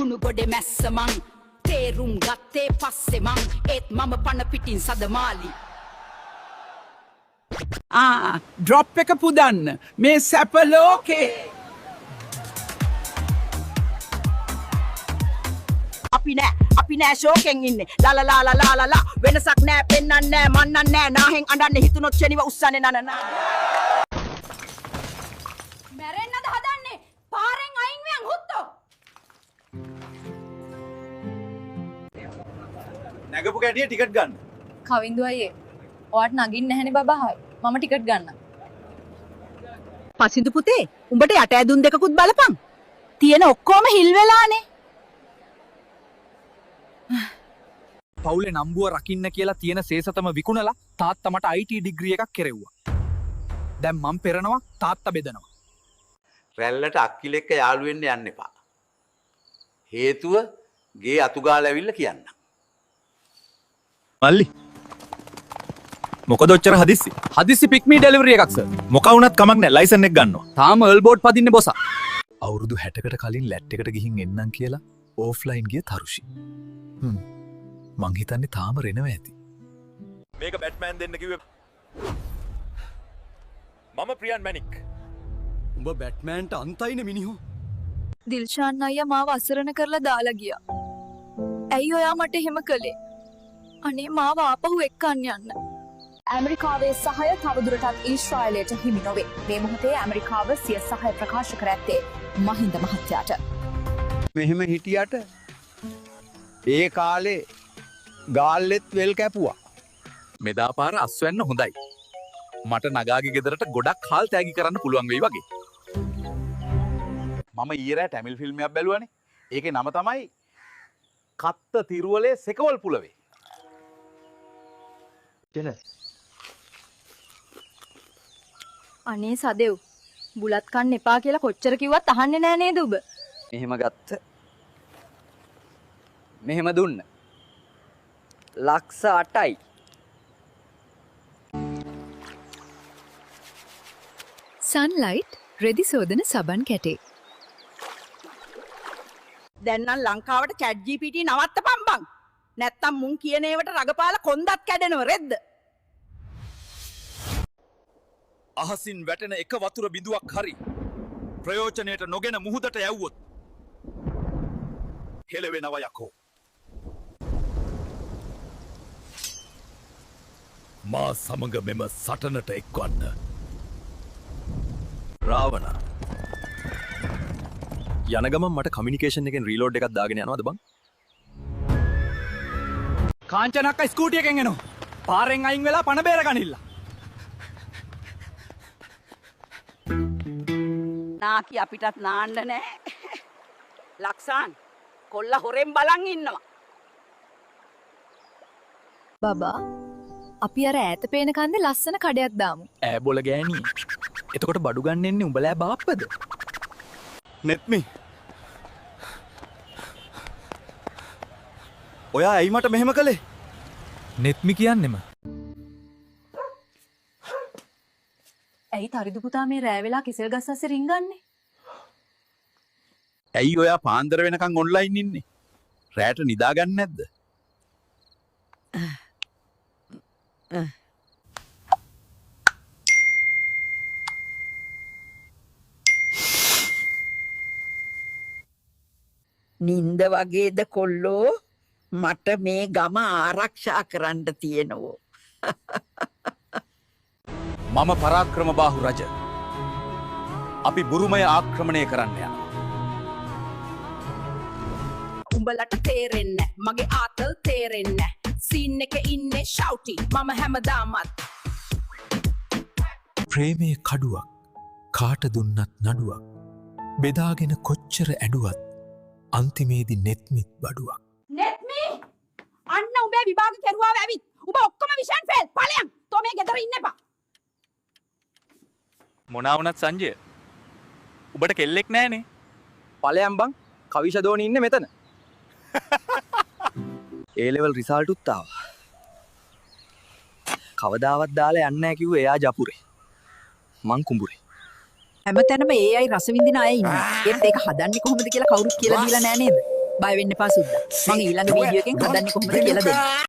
කුණු ගොඩේ මැස්ස මං තේරුම් ගත්තේ පස්සේ මං ඒත් මම පණ පිටින් සදමාලි ඩ්‍රොප් එක පුදන්න මේ සැප ලෝකේ අපි නෑ ෂෝකෙන් ඉන්නේ ලාලාලාලාලාලා වෙනසක් නෑ පෙන්නන්න නෑ මන්නන්න නෑ නාහෙන් අඬන්න හිතුනොත් ෂෙනිව උස්සන්නේ නනනා මැරෙන්නද හදන්නේ පාරෙන් අයින් වෙන් හුත්තෝ නැගපු කැටිය ටිකට් ගන්න. කවින්දු අයියේ ඔයාට නගින්න නැහැනේ බබායි මම ටිකට් ගන්න. පසින්දු පුතේ උඹට යට ඇදුන් දෙකකුත් බලපන් තියෙන ඔක්කොම හිල් වෙලානේ පවුලේ නම්බුව රකින්න කියලා තියෙන සේසතම විකුණලා තාත්තා මට IT ඩිග්‍රී එකක් කෙරෙව්වා. දැන් මම පෙරනවා තාත්තා බෙදනවා. රැල්ලට අක්කිල එක්ක යාළු වෙන්න යන්න එපා. හේතුව ගේ අතුගාලා ඇවිල්ලා කියන්න. මල්ලි. මොකද ඔච්චර හදිස්සි? හදිස්සි පික් මී ඩෙලිවරි එකක් සර්. මොකක් වුණත් කමක් නැහැ ලයිසන් එක ගන්නවා. තාම එල් බෝඩ් පදින්නේ බොසා. අවුරුදු 60කට කලින් ලැට් එකට ගිහින් එන්නම් කියලා ඕෆ්ලයින් ගිය තරුෂි. මං හිතන්නේ තාම රෙනව ඇති. මේක බැට්මෑන් දෙන්න කිව්වේ මම ප්‍රියන් මැනික්. උඹ බැට්මෑන්ට අන්තයිනේ මිනිහෝ. දිල්ෂාන් අයියා මාව අසරණ කරලා දාලා ගියා. ඇයි ඔයා මට එහෙම කළේ? අනේ මාව ආපහු එක්කන් යන්න. ඇමරිකාවේ සහාය තවදුරටත් ඊශ්‍රායලයට හිමි නොවේ. මේ මොහොතේ ඇමරිකාව සිය සහාය ප්‍රකාශ කර ඇත්තේ මහින්ද මහත්තයාට. මෙහෙම හිටියට ඒ කාලේ ගාල්ලෙත් වෙල් කැපුවා. මෙදා පාර අස්වැන්න හොඳයි. මට නගාගේ ගෙදරට ගොඩක් කාල් තෑගි කරන්න පුළුවන් වෙයි වගේ. මම ඊරෑ ටැමිල් ෆිල්ම් එකක් බැලුවානේ. ඒකේ නම තමයි කත්ත තිරුවලේ සෙකවල් පුලවේ. අනේ සදෙව් බුලත් කන්න එපා කියලා කොච්චර කිව්වත් අහන්නේ නෑ නේද ඔබ? මෙහෙම ගත්ත මෙහෙම දුන්න ලක්ෂ 8යි සන්ලයිට් රෙදි සෝදන සබන් කැටේ. දැන් නම් ලංකාවට chat GPT නවත්තපන් බං නැත්තම් මුන් කියන ඒවට රගපාලා කොන්දත් කැඩෙනව රෙද්ද අහසින් වැටෙන එක වතුර බිඳුවක් හරි ප්‍රයෝජනයට නොගෙන මුහුදට යවුවොත් හෙලවෙනව යකෝ. මා සමග මෙම සටනට එක්වන්න. රාවණ යන ගමන් මට කමියුනිකේෂන් එකෙන් රීලෝඩ් එකක් දාගෙන යනවද බං? කාංචනක්ක ස්කූටි එකෙන් එනවා. පාරෙන් අයින් වෙලා පණ බේර ගනින්න. නාකි අපිටත් නාන්න නෑ ලක්ෂාන් කොල්ල හොරෙන් බලන් ඉන්නවා. බබා අපි අර ඈත පේන කන්දේ ලස්සන කඩයක් දාමු. ඈ බොල ගෑණී. එතකොට බඩු ගන්න එන්නේ උඹලා බාප්පද? නෙත්මි. ඔයා ඇයි මට මෙහෙම කළේ? නෙත්මි කියන්නෙම. ඇයි තරිදු පුතා මේ රෑ වෙලා කෙසෙල් ගස් අස්සේ රින්ගන්නේ? ඇයි ඔයා පාන්දර වෙනකන් ඔන්ලයින් ඉන්නේ? රැට නිදාගන්නේ නැද්ද? නින්ද වගේද කොල්ලෝ මට මේ ගම ආරක්ෂා කරන්න තියෙනවෝ. මම පරාක්‍රම බාහු රජ. අපි බුරුමය ආක්‍රමණය කරන්න යනවා. උඹලට තේරෙන්නේ මගේ ආතල් තේරෙන්නේ සීන් එක ඉන්නේ ෂවුටි මම හැමදාමත් ප්‍රේමයේ කඩුවක් කාට දුන්නත් නඩුවක් බෙදාගෙන කොච්චර ඇඩුවත් අන්තිමේදී නෙත්මිත් බඩුවක්. නෙත්මි අන්න උඹේ විභාග කෙරුවා වැවිත් උඹ ඔක්කොම විෂන් ෆේල් ඵලයන් තෝ මේ ගෙදර ඉන්න එපා. මොනා වුණත් සංජය උඹට කෙල්ලෙක් නෑනේ. ඵලයන් බං කවිෂදෝනි ඉන්නේ මෙතන. ඒ ලෙවල් රිසල්ට් උත් ආවා. කවදාවත් දාලා යන්නේ නැහැ කිව්වේ එයා ජපුරේ. මං කුඹුරේ. හැමතැනම AI රස විඳින අය ඉන්නවා. ඒත් ඒක හදන්නේ කොහොමද කියලා කවුරුත් කියලා දීලා නෑ නේද? බය වෙන්න එපා සුද්දා. මම ඊළඟ වීඩියෝ එකෙන් හදන්නේ කොහොමද කියලා දෙන්න.